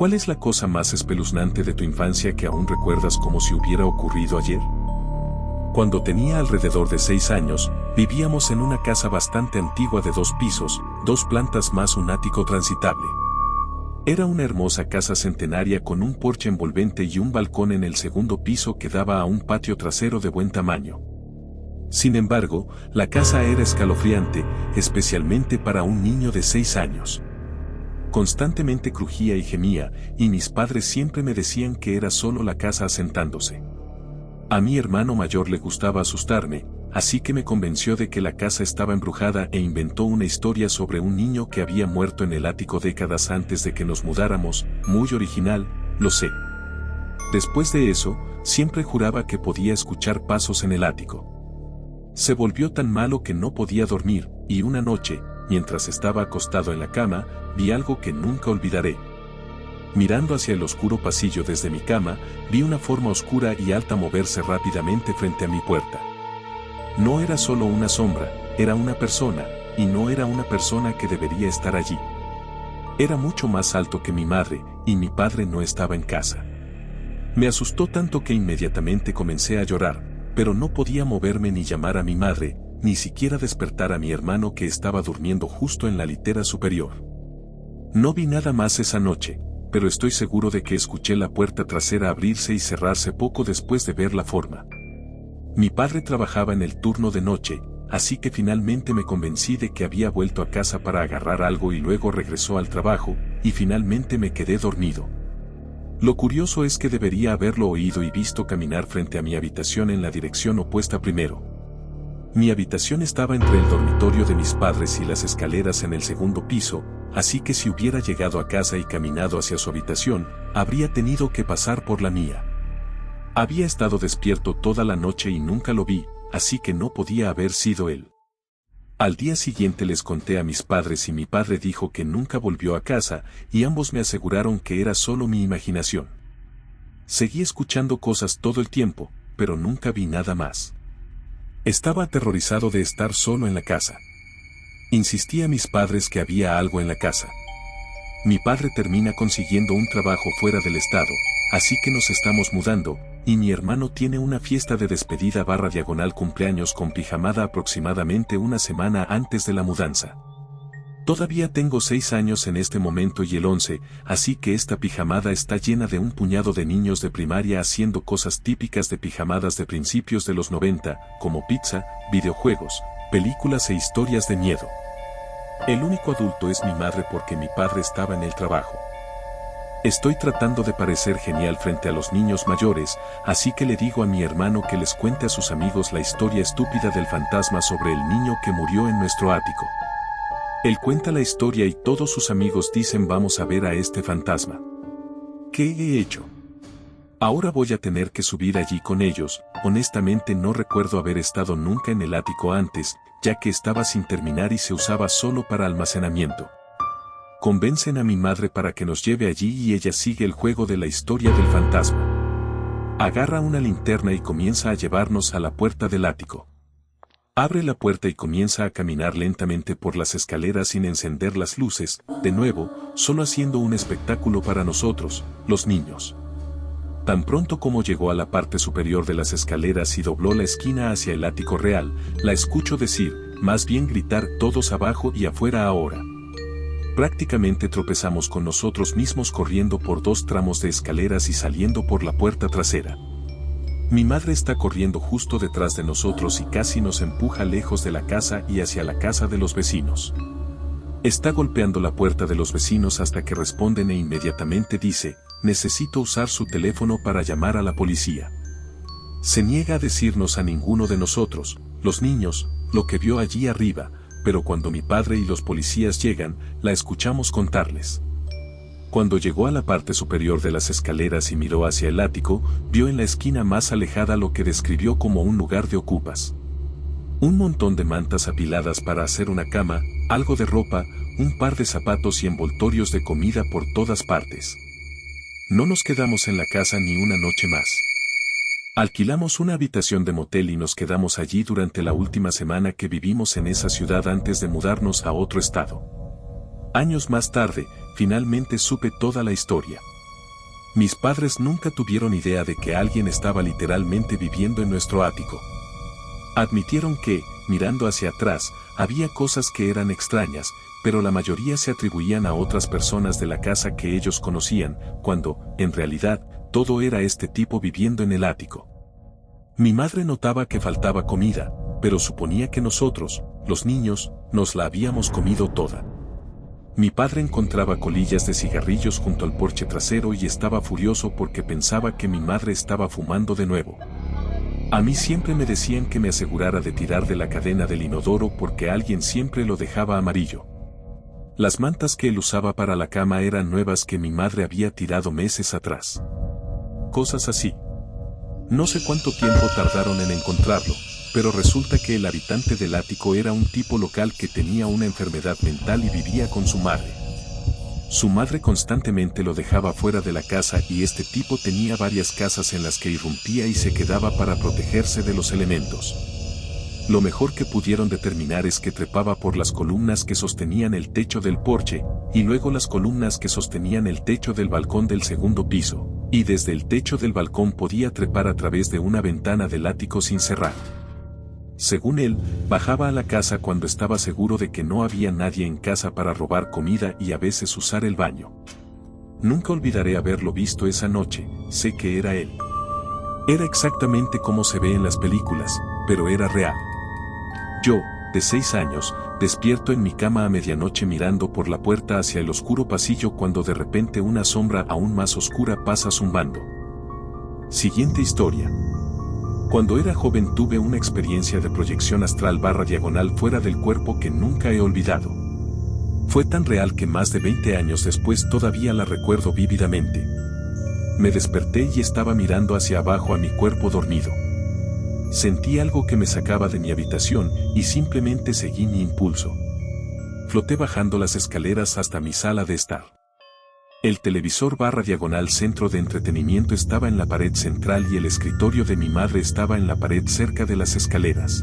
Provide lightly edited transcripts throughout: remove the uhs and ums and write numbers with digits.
¿Cuál es la cosa más espeluznante de tu infancia que aún recuerdas como si hubiera ocurrido ayer? Cuando tenía alrededor de 6 años, vivíamos en una casa bastante antigua de 2 pisos, 2 plantas más un ático transitable. Era una hermosa casa centenaria con un porche envolvente y un balcón en el segundo piso que daba a un patio trasero de buen tamaño. Sin embargo, la casa era escalofriante, especialmente para un niño de 6 años. Constantemente crujía y gemía, y mis padres siempre me decían que era solo la casa asentándose. A mi hermano mayor le gustaba asustarme, así que me convenció de que la casa estaba embrujada e inventó una historia sobre un niño que había muerto en el ático décadas antes de que nos mudáramos, muy original, lo sé. Después de eso, siempre juraba que podía escuchar pasos en el ático. Se volvió tan malo que no podía dormir, y una noche, mientras estaba acostado en la cama, vi algo que nunca olvidaré. Mirando hacia el oscuro pasillo desde mi cama, vi una forma oscura y alta moverse rápidamente frente a mi puerta. No era solo una sombra, era una persona, y no era una persona que debería estar allí. Era mucho más alto que mi madre, y mi padre no estaba en casa. Me asustó tanto que inmediatamente comencé a llorar, pero no podía moverme ni llamar a mi madre, ni siquiera despertar a mi hermano que estaba durmiendo justo en la litera superior. No vi nada más esa noche, pero estoy seguro de que escuché la puerta trasera abrirse y cerrarse poco después de ver la forma. Mi padre trabajaba en el turno de noche, así que finalmente me convencí de que había vuelto a casa para agarrar algo y luego regresó al trabajo, y finalmente me quedé dormido. Lo curioso es que debería haberlo oído y visto caminar frente a mi habitación en la dirección opuesta primero. Mi habitación estaba entre el dormitorio de mis padres y las escaleras en el segundo piso, así que si hubiera llegado a casa y caminado hacia su habitación, habría tenido que pasar por la mía. Había estado despierto toda la noche y nunca lo vi, así que no podía haber sido él. Al día siguiente les conté a mis padres y mi padre dijo que nunca volvió a casa, y ambos me aseguraron que era solo mi imaginación. Seguí escuchando cosas todo el tiempo, pero nunca vi nada más. Estaba aterrorizado de estar solo en la casa. Insistí a mis padres que había algo en la casa. Mi padre termina consiguiendo un trabajo fuera del estado, así que nos estamos mudando, y mi hermano tiene una fiesta de despedida / cumpleaños con pijamada aproximadamente una semana antes de la mudanza. Todavía tengo 6 años en este momento y el 11, así que esta pijamada está llena de un puñado de niños de primaria haciendo cosas típicas de pijamadas de principios de los 90, como pizza, videojuegos, películas e historias de miedo. El único adulto es mi madre porque mi padre estaba en el trabajo. Estoy tratando de parecer genial frente a los niños mayores, así que le digo a mi hermano que les cuente a sus amigos la historia estúpida del fantasma sobre el niño que murió en nuestro ático. Él cuenta la historia y todos sus amigos dicen vamos a ver a este fantasma. ¿Qué he hecho? Ahora voy a tener que subir allí con ellos. Honestamente no recuerdo haber estado nunca en el ático antes, ya que estaba sin terminar y se usaba solo para almacenamiento. Convencen a mi madre para que nos lleve allí y ella sigue el juego de la historia del fantasma. Agarra una linterna y comienza a llevarnos a la puerta del ático. Abre la puerta y comienza a caminar lentamente por las escaleras sin encender las luces, de nuevo, solo haciendo un espectáculo para nosotros, los niños. Tan pronto como llegó a la parte superior de las escaleras y dobló la esquina hacia el ático real, la escucho decir, más bien gritar todos abajo y afuera ahora. Prácticamente tropezamos con nosotros mismos corriendo por 2 tramos de escaleras y saliendo por la puerta trasera. Mi madre está corriendo justo detrás de nosotros y casi nos empuja lejos de la casa y hacia la casa de los vecinos. Está golpeando la puerta de los vecinos hasta que responden e inmediatamente dice, necesito usar su teléfono para llamar a la policía. Se niega a decirnos a ninguno de nosotros, los niños, lo que vio allí arriba, pero cuando mi padre y los policías llegan, la escuchamos contarles. Cuando llegó a la parte superior de las escaleras y miró hacia el ático, vio en la esquina más alejada lo que describió como un lugar de ocupas. Un montón de mantas apiladas para hacer una cama, algo de ropa, un par de zapatos y envoltorios de comida por todas partes. No nos quedamos en la casa ni una noche más. Alquilamos una habitación de motel y nos quedamos allí durante la última semana que vivimos en esa ciudad antes de mudarnos a otro estado. Años más tarde, finalmente supe toda la historia. Mis padres nunca tuvieron idea de que alguien estaba literalmente viviendo en nuestro ático. Admitieron que, mirando hacia atrás, había cosas que eran extrañas, pero la mayoría se atribuían a otras personas de la casa que ellos conocían, cuando, en realidad, todo era este tipo viviendo en el ático. Mi madre notaba que faltaba comida, pero suponía que nosotros, los niños, nos la habíamos comido toda. Mi padre encontraba colillas de cigarrillos junto al porche trasero y estaba furioso porque pensaba que mi madre estaba fumando de nuevo. A mí siempre me decían que me asegurara de tirar de la cadena del inodoro porque alguien siempre lo dejaba amarillo. Las mantas que él usaba para la cama eran nuevas que mi madre había tirado meses atrás. Cosas así. No sé cuánto tiempo tardaron en encontrarlo, pero resulta que el habitante del ático era un tipo local que tenía una enfermedad mental y vivía con su madre. Su madre constantemente lo dejaba fuera de la casa y este tipo tenía varias casas en las que irrumpía y se quedaba para protegerse de los elementos. Lo mejor que pudieron determinar es que trepaba por las columnas que sostenían el techo del porche, y luego las columnas que sostenían el techo del balcón del segundo piso, y desde el techo del balcón podía trepar a través de una ventana del ático sin cerrar. Según él, bajaba a la casa cuando estaba seguro de que no había nadie en casa para robar comida y a veces usar el baño. Nunca olvidaré haberlo visto esa noche, sé que era él. Era exactamente como se ve en las películas, pero era real. Yo, de 6 años, despierto en mi cama a medianoche mirando por la puerta hacia el oscuro pasillo cuando de repente una sombra aún más oscura pasa zumbando. Siguiente historia. Cuando era joven tuve una experiencia de proyección astral /diagonal fuera del cuerpo que nunca he olvidado. Fue tan real que más de 20 años después todavía la recuerdo vívidamente. Me desperté y estaba mirando hacia abajo a mi cuerpo dormido. Sentí algo que me sacaba de mi habitación y simplemente seguí mi impulso. Floté bajando las escaleras hasta mi sala de estar. El televisor /diagonal centro de entretenimiento estaba en la pared central y el escritorio de mi madre estaba en la pared cerca de las escaleras.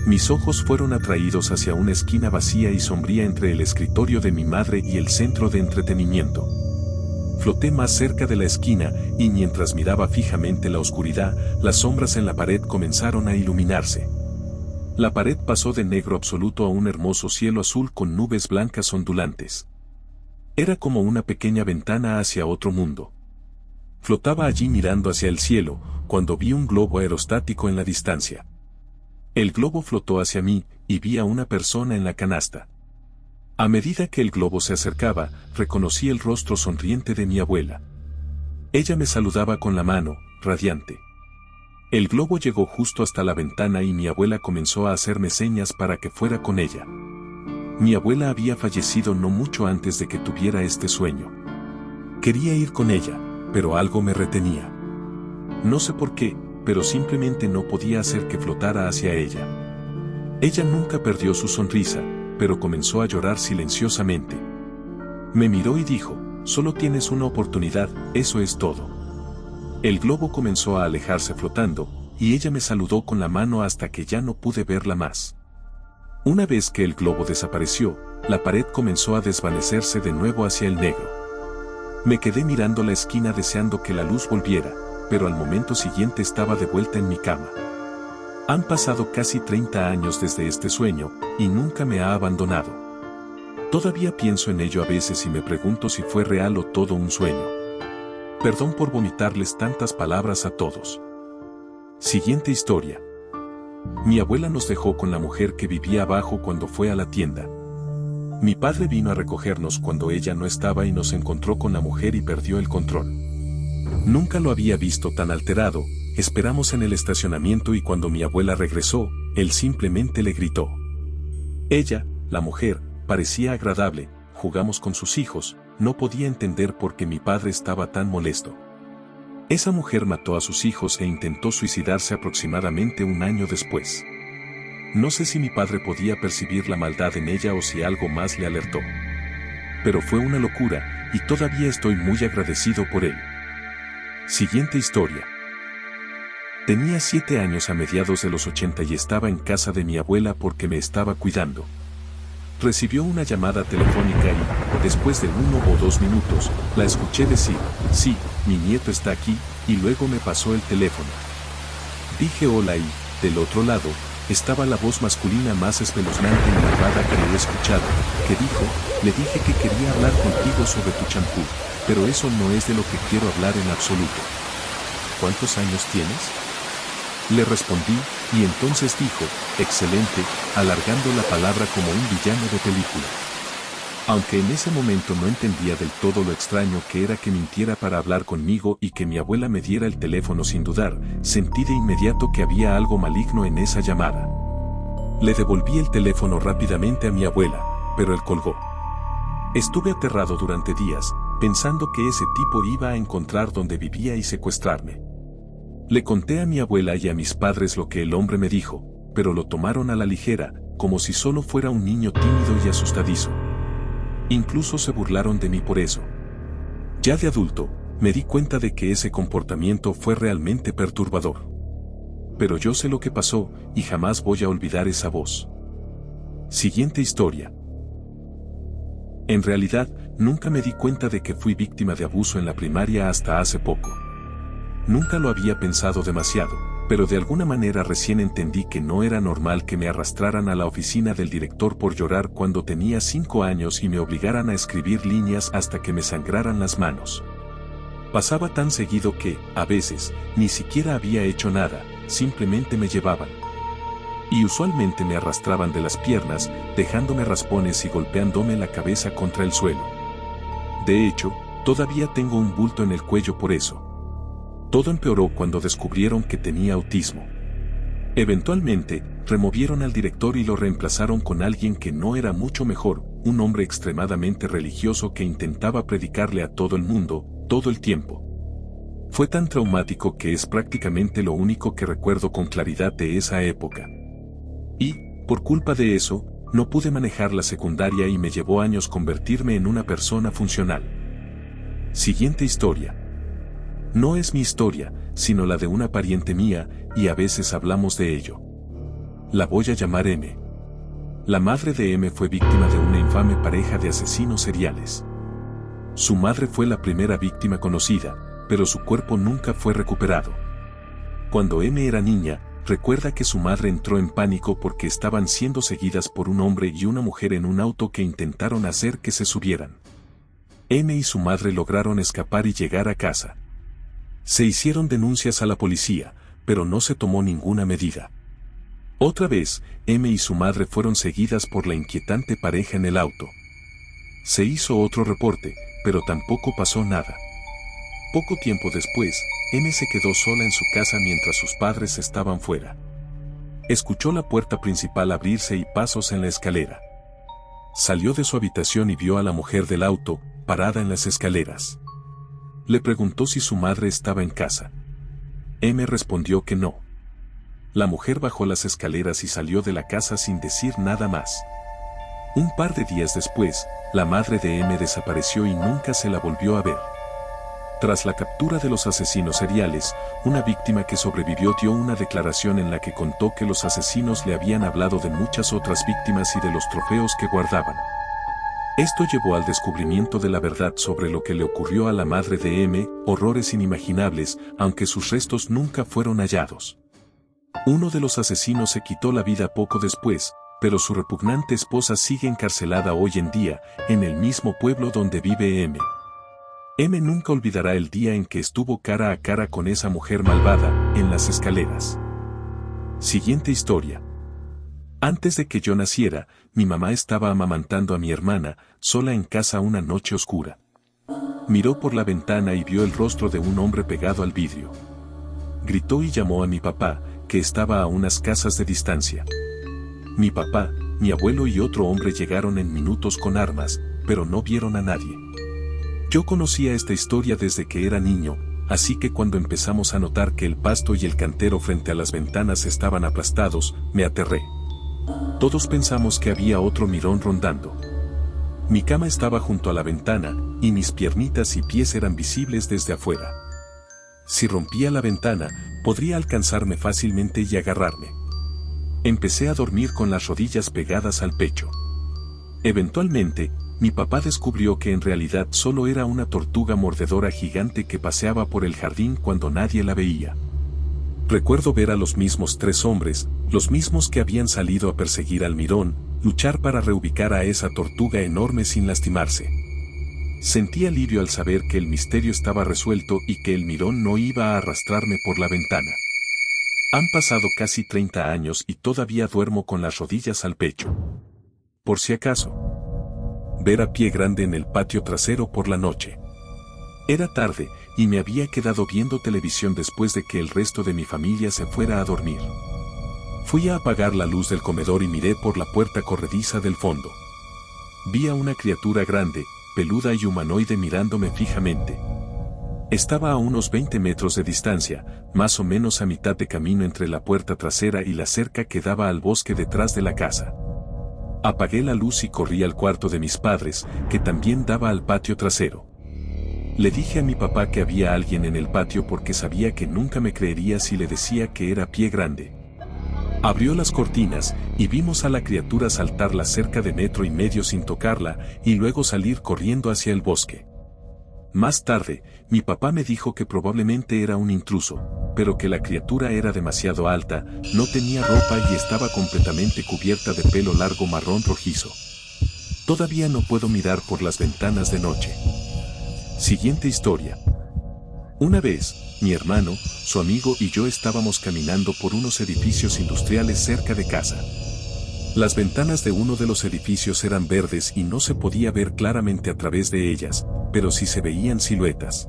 Mis ojos fueron atraídos hacia una esquina vacía y sombría entre el escritorio de mi madre y el centro de entretenimiento. Floté más cerca de la esquina, y mientras miraba fijamente la oscuridad, las sombras en la pared comenzaron a iluminarse. La pared pasó de negro absoluto a un hermoso cielo azul con nubes blancas ondulantes. Era como una pequeña ventana hacia otro mundo. Flotaba allí mirando hacia el cielo, cuando vi un globo aerostático en la distancia. El globo flotó hacia mí, y vi a una persona en la canasta. A medida que el globo se acercaba, reconocí el rostro sonriente de mi abuela. Ella me saludaba con la mano, radiante. El globo llegó justo hasta la ventana y mi abuela comenzó a hacerme señas para que fuera con ella. Mi abuela había fallecido no mucho antes de que tuviera este sueño. Quería ir con ella, pero algo me retenía. No sé por qué, pero simplemente no podía hacer que flotara hacia ella. Ella nunca perdió su sonrisa, pero comenzó a llorar silenciosamente. Me miró y dijo, solo tienes una oportunidad, eso es todo. El globo comenzó a alejarse flotando, y ella me saludó con la mano hasta que ya no pude verla más. Una vez que el globo desapareció, la pared comenzó a desvanecerse de nuevo hacia el negro. Me quedé mirando la esquina deseando que la luz volviera, pero al momento siguiente estaba de vuelta en mi cama. Han pasado casi 30 años desde este sueño, y nunca me ha abandonado. Todavía pienso en ello a veces y me pregunto si fue real o todo un sueño. Perdón por vomitarles tantas palabras a todos. Siguiente historia. Mi abuela nos dejó con la mujer que vivía abajo cuando fue a la tienda. Mi padre vino a recogernos cuando ella no estaba y nos encontró con la mujer y perdió el control. Nunca lo había visto tan alterado. Esperamos en el estacionamiento y cuando mi abuela regresó, él simplemente le gritó. Ella, la mujer, parecía agradable, jugamos con sus hijos, no podía entender por qué mi padre estaba tan molesto. Esa mujer mató a sus hijos e intentó suicidarse aproximadamente un año después. No sé si mi padre podía percibir la maldad en ella o si algo más le alertó. Pero fue una locura, y todavía estoy muy agradecido por él. Siguiente historia. Tenía 7 años a mediados de los 80 y estaba en casa de mi abuela porque me estaba cuidando. Recibió una llamada telefónica y, después de 1 o 2 minutos, la escuché decir, sí, mi nieto está aquí, y luego me pasó el teléfono. Dije hola y, del otro lado, estaba la voz masculina más espeluznante y malvada que he escuchado, que dijo, le dije que quería hablar contigo sobre tu champú, pero eso no es de lo que quiero hablar en absoluto. ¿Cuántos años tienes? Le respondí, y entonces dijo, excelente, alargando la palabra como un villano de película. Aunque en ese momento no entendía del todo lo extraño que era que mintiera para hablar conmigo y que mi abuela me diera el teléfono sin dudar, sentí de inmediato que había algo maligno en esa llamada. Le devolví el teléfono rápidamente a mi abuela, pero él colgó. Estuve aterrado durante días, pensando que ese tipo iba a encontrar donde vivía y secuestrarme. Le conté a mi abuela y a mis padres lo que el hombre me dijo, pero lo tomaron a la ligera, como si solo fuera un niño tímido y asustadizo. Incluso se burlaron de mí por eso. Ya de adulto, me di cuenta de que ese comportamiento fue realmente perturbador. Pero yo sé lo que pasó, y jamás voy a olvidar esa voz. Siguiente historia. En realidad, nunca me di cuenta de que fui víctima de abuso en la primaria hasta hace poco. Nunca lo había pensado demasiado, pero de alguna manera recién entendí que no era normal que me arrastraran a la oficina del director por llorar cuando tenía 5 años y me obligaran a escribir líneas hasta que me sangraran las manos. Pasaba tan seguido que, a veces, ni siquiera había hecho nada, simplemente me llevaban. Y usualmente me arrastraban de las piernas, dejándome raspones y golpeándome la cabeza contra el suelo. De hecho, todavía tengo un bulto en el cuello por eso. Todo empeoró cuando descubrieron que tenía autismo. Eventualmente, removieron al director y lo reemplazaron con alguien que no era mucho mejor, un hombre extremadamente religioso que intentaba predicarle a todo el mundo, todo el tiempo. Fue tan traumático que es prácticamente lo único que recuerdo con claridad de esa época. Y, por culpa de eso, no pude manejar la secundaria y me llevó años convertirme en una persona funcional. Siguiente historia. No es mi historia, sino la de una pariente mía, y a veces hablamos de ello. La voy a llamar M. La madre de M fue víctima de una infame pareja de asesinos seriales. Su madre fue la primera víctima conocida, pero su cuerpo nunca fue recuperado. Cuando M era niña, recuerda que su madre entró en pánico porque estaban siendo seguidas por un hombre y una mujer en un auto que intentaron hacer que se subieran. M y su madre lograron escapar y llegar a casa. Se hicieron denuncias a la policía, pero no se tomó ninguna medida. Otra vez, M y su madre fueron seguidas por la inquietante pareja en el auto. Se hizo otro reporte, pero tampoco pasó nada. Poco tiempo después, M se quedó sola en su casa mientras sus padres estaban fuera. Escuchó la puerta principal abrirse y pasos en la escalera. Salió de su habitación y vio a la mujer del auto, parada en las escaleras. Le preguntó si su madre estaba en casa. M respondió que no. La mujer bajó las escaleras y salió de la casa sin decir nada más. Un par de días después, la madre de M desapareció y nunca se la volvió a ver. Tras la captura de los asesinos seriales, una víctima que sobrevivió dio una declaración en la que contó que los asesinos le habían hablado de muchas otras víctimas y de los trofeos que guardaban. Esto llevó al descubrimiento de la verdad sobre lo que le ocurrió a la madre de M, horrores inimaginables, aunque sus restos nunca fueron hallados. Uno de los asesinos se quitó la vida poco después, pero su repugnante esposa sigue encarcelada hoy en día, en el mismo pueblo donde vive M. M nunca olvidará el día en que estuvo cara a cara con esa mujer malvada, en las escaleras. Siguiente historia. Antes de que yo naciera, mi mamá estaba amamantando a mi hermana, sola en casa una noche oscura. Miró por la ventana y vio el rostro de un hombre pegado al vidrio. Gritó y llamó a mi papá, que estaba a unas casas de distancia. Mi papá, mi abuelo y otro hombre llegaron en minutos con armas, pero no vieron a nadie. Yo conocía esta historia desde que era niño, así que cuando empezamos a notar que el pasto y el cantero frente a las ventanas estaban aplastados, me aterré. Todos pensamos que había otro mirón rondando. Mi cama estaba junto a la ventana, y mis piernitas y pies eran visibles desde afuera. Si rompía la ventana, podría alcanzarme fácilmente y agarrarme. Empecé a dormir con las rodillas pegadas al pecho. Eventualmente, mi papá descubrió que en realidad solo era una tortuga mordedora gigante que paseaba por el jardín cuando nadie la veía. Recuerdo ver a los mismos 3 hombres, los mismos que habían salido a perseguir al mirón, luchar para reubicar a esa tortuga enorme sin lastimarse. Sentí alivio al saber que el misterio estaba resuelto y que el mirón no iba a arrastrarme por la ventana. Han pasado casi 30 años y todavía duermo con las rodillas al pecho. Por si acaso. Ver a Pie Grande en el patio trasero por la noche. Era tarde, y me había quedado viendo televisión después de que el resto de mi familia se fuera a dormir. Fui a apagar la luz del comedor y miré por la puerta corrediza del fondo. Vi a una criatura grande, peluda y humanoide mirándome fijamente. Estaba a unos 20 metros de distancia, más o menos a mitad de camino entre la puerta trasera y la cerca que daba al bosque detrás de la casa. Apagué la luz y corrí al cuarto de mis padres, que también daba al patio trasero. Le dije a mi papá que había alguien en el patio porque sabía que nunca me creería si le decía que era Pie Grande. Abrió las cortinas y vimos a la criatura saltar la cerca de 1,5 metros sin tocarla y luego salir corriendo hacia el bosque. Más tarde, mi papá me dijo que probablemente era un intruso, pero que la criatura era demasiado alta, no tenía ropa y estaba completamente cubierta de pelo largo marrón rojizo. Todavía no puedo mirar por las ventanas de noche. Siguiente historia. Una vez, mi hermano, su amigo y yo estábamos caminando por unos edificios industriales cerca de casa. Las ventanas de uno de los edificios eran verdes y no se podía ver claramente a través de ellas, pero sí se veían siluetas.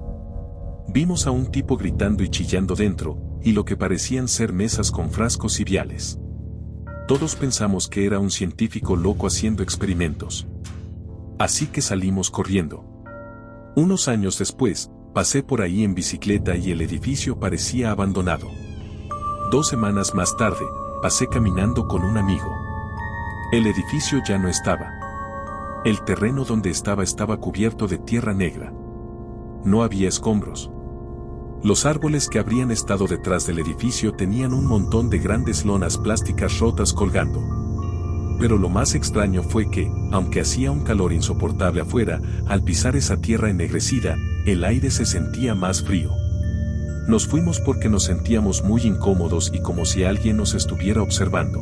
Vimos a un tipo gritando y chillando dentro, y lo que parecían ser mesas con frascos y viales. Todos pensamos que era un científico loco haciendo experimentos. Así que salimos corriendo. Unos años después, pasé por ahí en bicicleta y el edificio parecía abandonado. 2 semanas más tarde, pasé caminando con un amigo. El edificio ya no estaba. El terreno donde estaba cubierto de tierra negra. No había escombros. Los árboles que habrían estado detrás del edificio tenían un montón de grandes lonas plásticas rotas colgando. Pero lo más extraño fue que, aunque hacía un calor insoportable afuera, al pisar esa tierra ennegrecida, el aire se sentía más frío. Nos fuimos porque nos sentíamos muy incómodos y como si alguien nos estuviera observando.